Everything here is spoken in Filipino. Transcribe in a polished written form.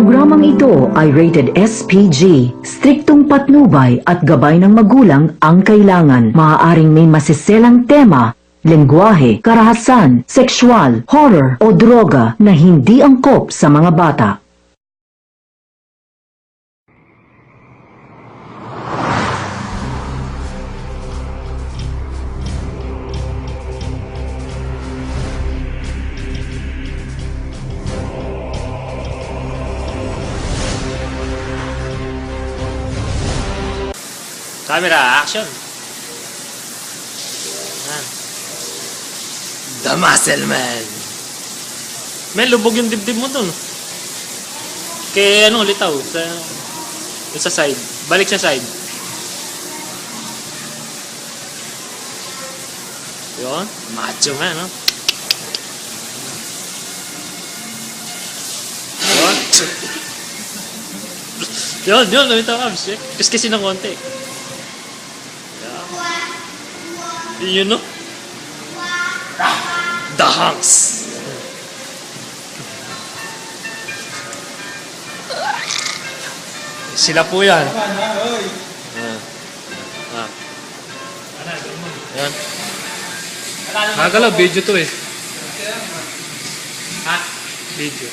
programang ito ay rated SPG. Striktong patnubay at gabay ng magulang ang kailangan. Maaaring may masiselang tema, lengguwahe, karahasan, sexual, horror o droga na hindi angkop sa mga bata. Camera, action! Yan. The Muscle Man! Men, lubog yung dibdib mo dun. Kaya ano, litaw. Sa side. Balik sa side. Yun. Macho man, no? Yun. Yun. Lumitaw ka, abs. Kasi ng konti. You know? The Hunks. Sila po yan. Yan. Nagalaw, video to eh. Ha? Video.